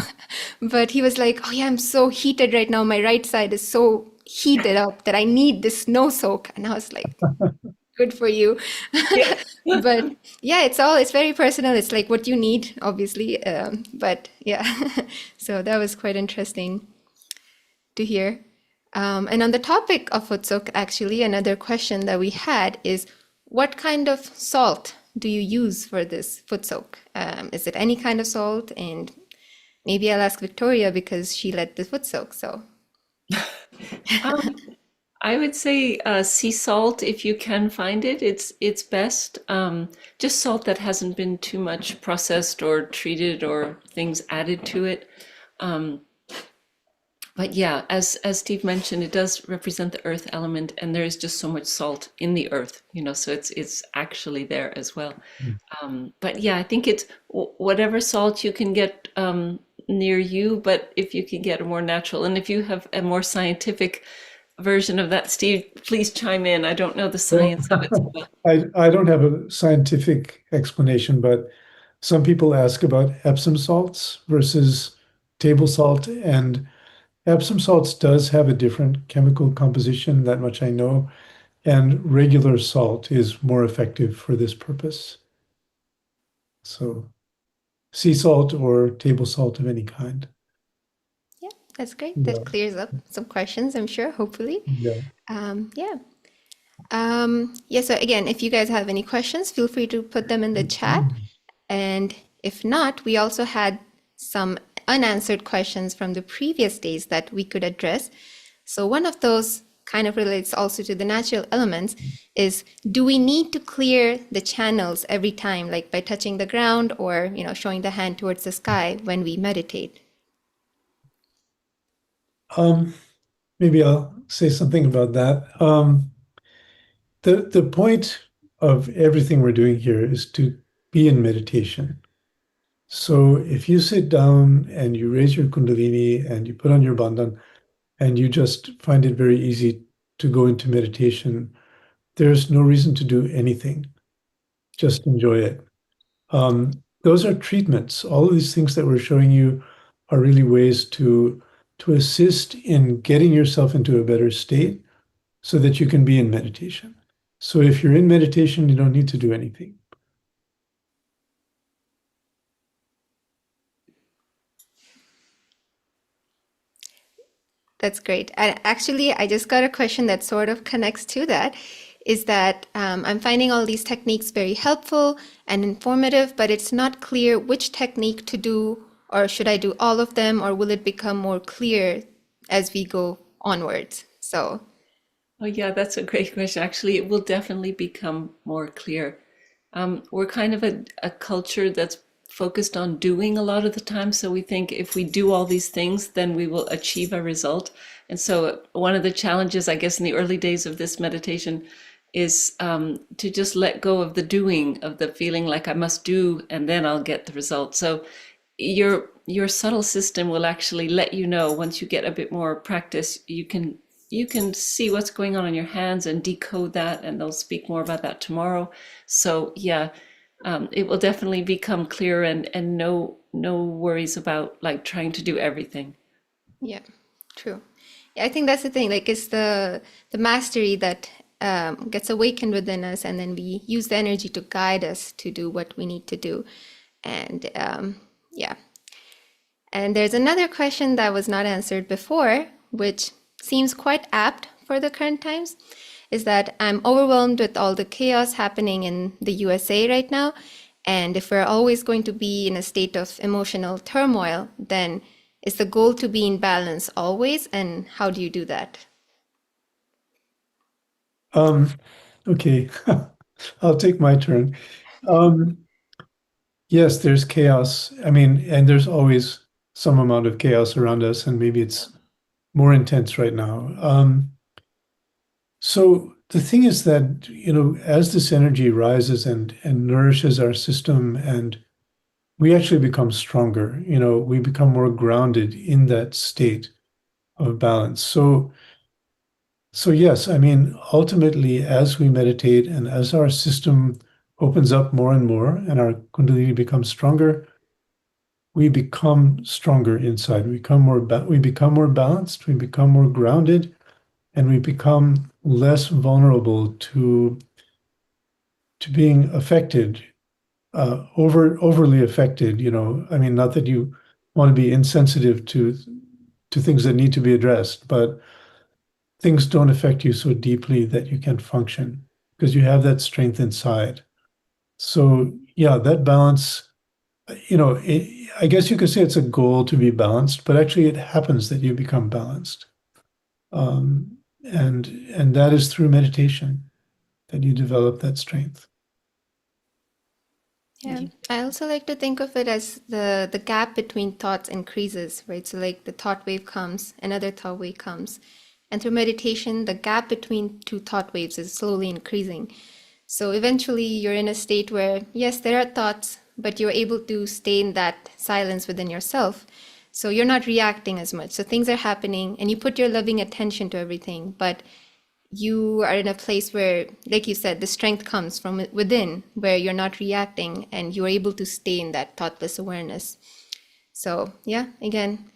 But he was like, oh yeah, I'm so heated right now. My right side is so heated up that I need this snow soak. And I was like, good for you. Yeah. But yeah, it's very personal. It's like what you need, obviously. But yeah, so that was quite interesting to hear. And on the topic of foot soak, actually, another question that we had is what kind of salt do you use for this foot soak? Is it any kind of salt? And maybe I'll ask Victoria because she led the foot soak. So I would say sea salt, if you can find it, it's best. Just salt that hasn't been too much processed or treated or things added to it. But yeah, as Steve mentioned, it does represent the earth element, and there is just so much salt in the earth, so it's actually there as well. But yeah, I think it's whatever salt you can get near you, but if you can get a more natural, and if you have a more scientific version of that, Steve, please chime in. I don't know the science of it so well. I don't have a scientific explanation, but some people ask about Epsom salts versus table salt, and Epsom salts does have a different chemical composition, that much I know, and regular salt is more effective for this purpose. So sea salt or table salt of any kind. yeah, that's great. Yeah, That clears up some questions, I'm sure, hopefully. yeah. Yeah. Yeah, so again, if you guys have any questions, feel free to put them in the chat. And if not, we also had some unanswered questions from the previous days that we could address. So one of those kind of relates also to the natural elements is, do we need to clear the channels every time, like by touching the ground or, showing the hand towards the sky when we meditate? Maybe I'll say something about that. The point of everything we're doing here is to be in meditation. So if you sit down and you raise your Kundalini and you put on your bandhan and you just find it very easy to go into meditation, there's no reason to do anything. Just enjoy it. Those are treatments. All of these things that we're showing you are really ways to assist in getting yourself into a better state so that you can be in meditation. So if you're in meditation, you don't need to do anything. That's great. And actually, I just got a question that sort of connects to that, is that I'm finding all these techniques very helpful and informative, but it's not clear which technique to do, or should I do all of them, or will it become more clear as we go onwards? So, Oh, yeah, that's a great question. Actually, it will definitely become more clear. We're kind of a culture that's focused on doing a lot of the time. So we think if we do all these things, then we will achieve a result. And so one of the challenges, I guess, in the early days of this meditation is to just let go of the doing, of the feeling like I must do, and then I'll get the result. So your subtle system will actually let you know, once you get a bit more practice, you can see what's going on in your hands and decode that, and they'll speak more about that tomorrow. So yeah, it will definitely become clearer, and no worries about like trying to do everything. yeah, true. Yeah, I think that's the thing. Like, it's the mastery that gets awakened within us, and then we use the energy to guide us to do what we need to do. And yeah. And there's another question that was not answered before, which seems quite apt for the current times, is that I'm overwhelmed with all the chaos happening in the USA right now. And if we're always going to be in a state of emotional turmoil, then is the goal to be in balance always? And how do you do that? Okay, I'll take my turn. Yes, there's chaos. I mean, and there's always some amount of chaos around us, and maybe it's more intense right now. So the thing is that, as this energy rises and nourishes our system, and we actually become stronger, we become more grounded in that state of balance. So yes, I mean, ultimately, as we meditate and as our system opens up more and more and our Kundalini becomes stronger, we become stronger inside. We become more balanced, we become more grounded, and we become less vulnerable to being affected, overly affected. I mean, not that you want to be insensitive to things that need to be addressed, but things don't affect you so deeply that you can function because you have that strength inside. So yeah, that balance. I guess you could say it's a goal to be balanced, but actually it happens that you become balanced. And that is through meditation that you develop that strength. Yeah, I also like to think of it as the gap between thoughts increases, right? So like the thought wave comes, another thought wave comes. And through meditation, the gap between two thought waves is slowly increasing. So eventually you're in a state where, yes, there are thoughts, but you're able to stay in that silence within yourself. So you're not reacting as much. So things are happening and you put your loving attention to everything, but you are in a place where, like you said, the strength comes from within, where you're not reacting and you're able to stay in that thoughtless awareness. So yeah, again,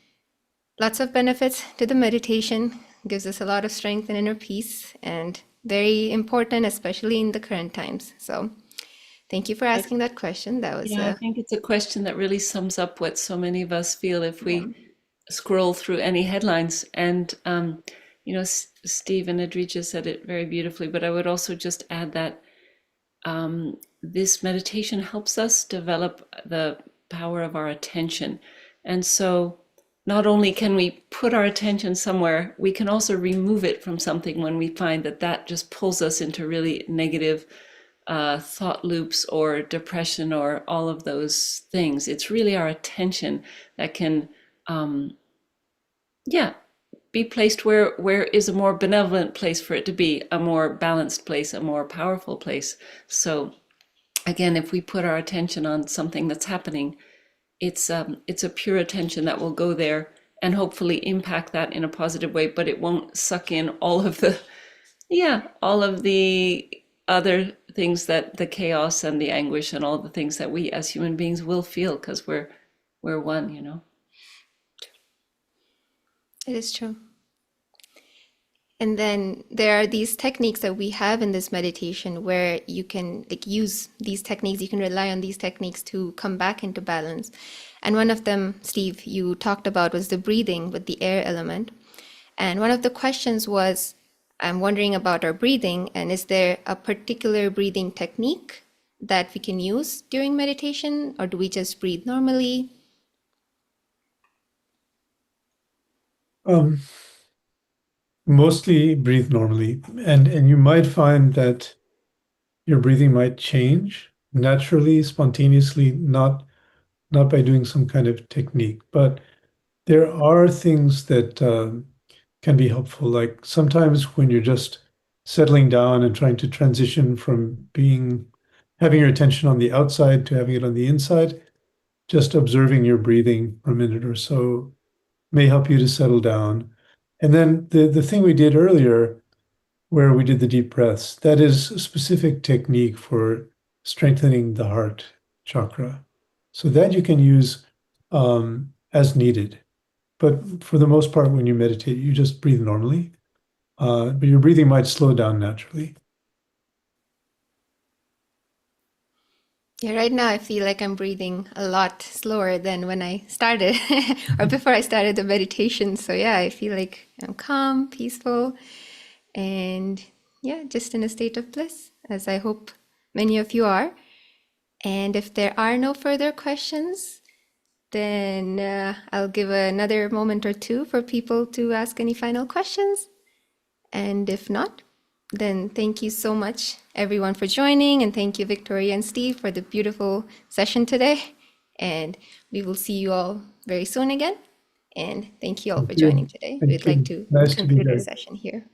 lots of benefits to the meditation. Gives us a lot of strength and inner peace, and very important, especially in the current times. So thank you for asking that question. That was Yeah, I think it's a question that really sums up what so many of us feel if we scroll through any headlines. And Steve and Adrija said it very beautifully, but I would also just add that this meditation helps us develop the power of our attention. And so not only can we put our attention somewhere, we can also remove it from something when we find that that just pulls us into really negative thought loops or depression or all of those things. It's really our attention that can, be placed where is a more benevolent place for it to be, a more balanced place, a more powerful place. So again, if we put our attention on something that's happening, it's a pure attention that will go there and hopefully impact that in a positive way, but it won't suck in all of the other things, that the chaos and the anguish and all the things that we as human beings will feel, because we're one, It is true. And then there are these techniques that we have in this meditation where you can use these techniques, you can rely on these techniques to come back into balance. And one of them, Steve, you talked about was the breathing with the air element. And one of the questions was, I'm wondering about our breathing, and is there a particular breathing technique that we can use during meditation, or do we just breathe normally? Mostly breathe normally, and you might find that your breathing might change naturally, spontaneously, not by doing some kind of technique. But there are things that can be helpful. Like sometimes when you're just settling down and trying to transition from having your attention on the outside to having it on the inside, just observing your breathing for a minute or so may help you to settle down. And then the thing we did earlier, where we did the deep breaths, that is a specific technique for strengthening the heart chakra. So that you can use as needed. But for the most part, when you meditate, you just breathe normally, but your breathing might slow down naturally. Yeah, right now I feel like I'm breathing a lot slower than when I started or before I started the meditation. So yeah, I feel like I'm calm, peaceful, and yeah, just in a state of bliss, as I hope many of you are. And if there are no further questions, then I'll give another moment or two for people to ask any final questions. And if not, then thank you so much, everyone, for joining. And thank you, Victoria and Steve, for the beautiful session today. And we will see you all very soon again. And thank you all for joining today. Thank We'd like you. to Nice to be conclude the here. session here.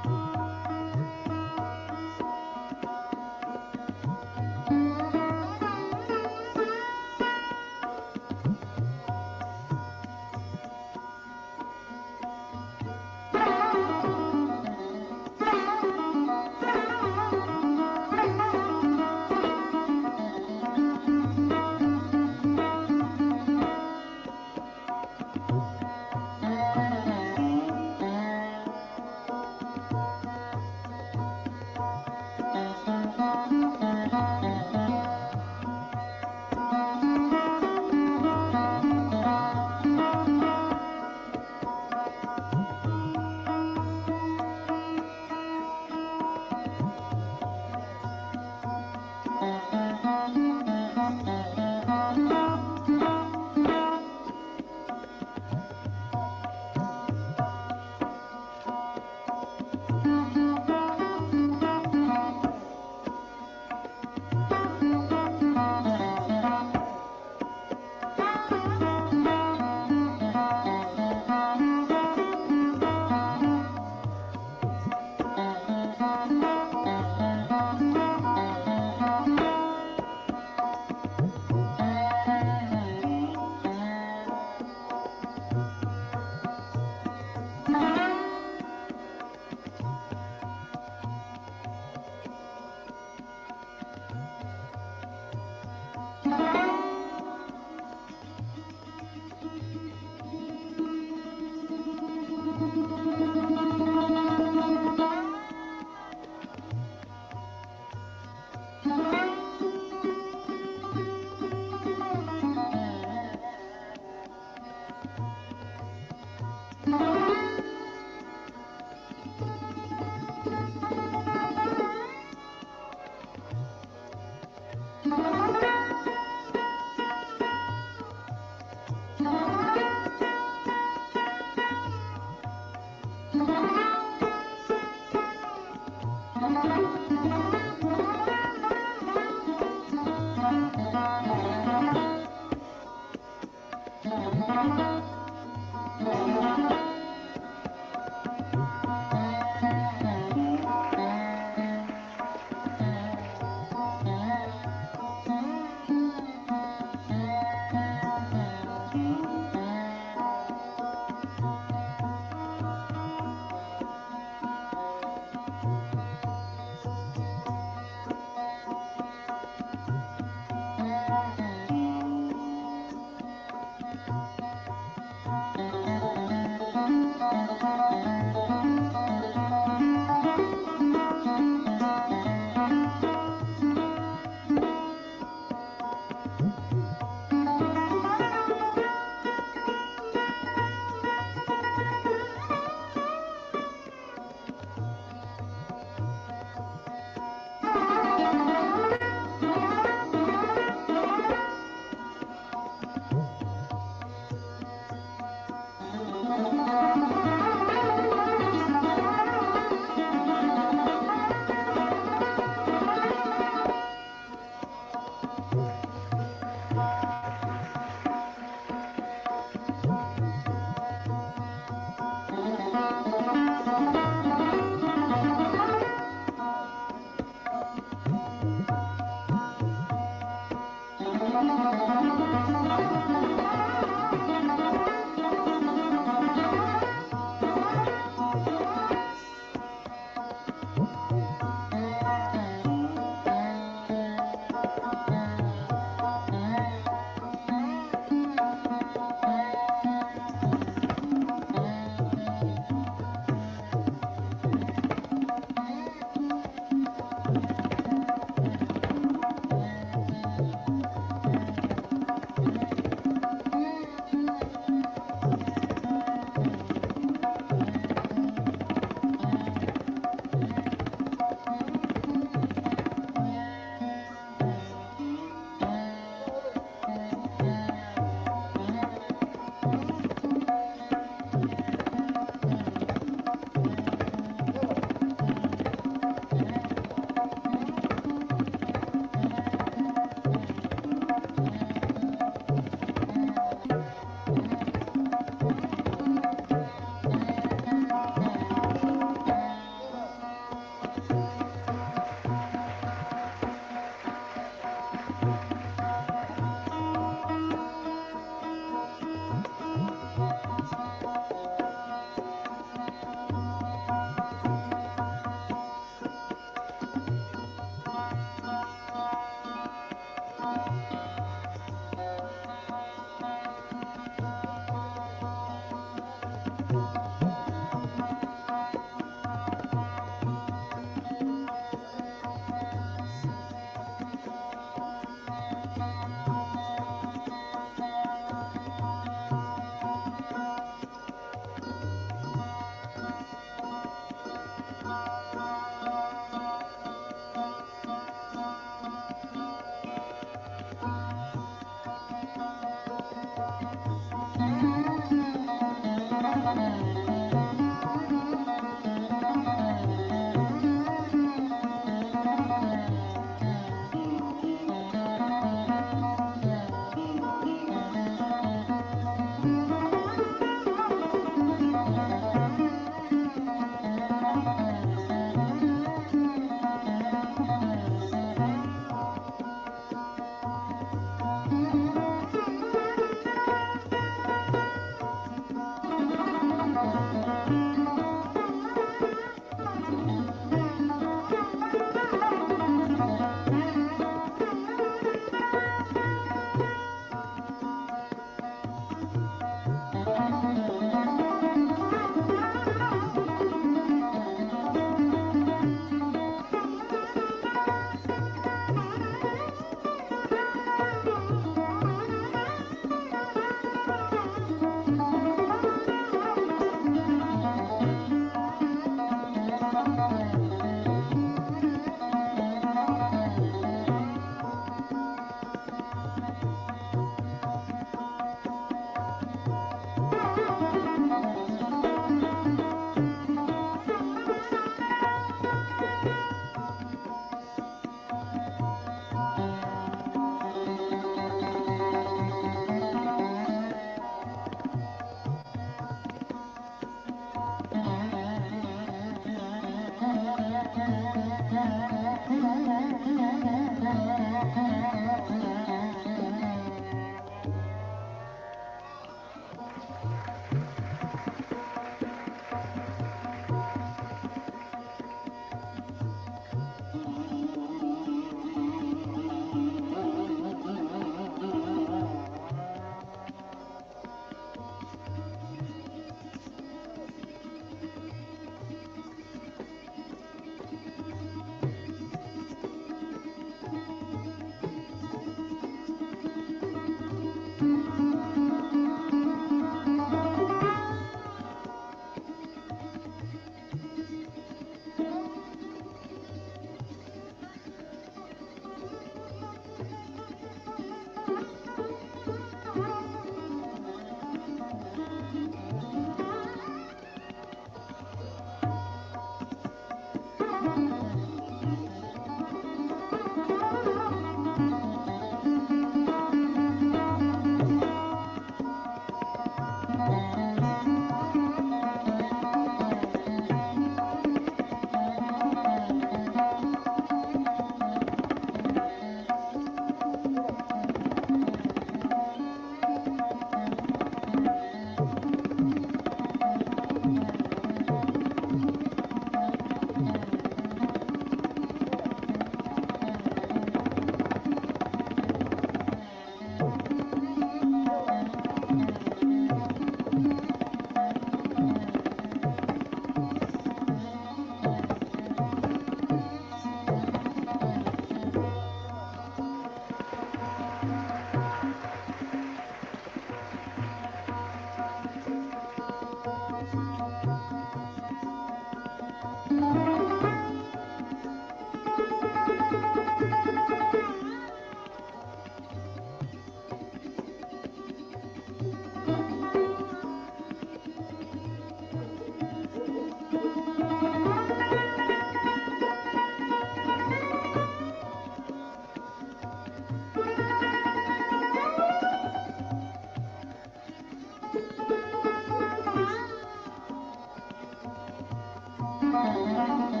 Thank you.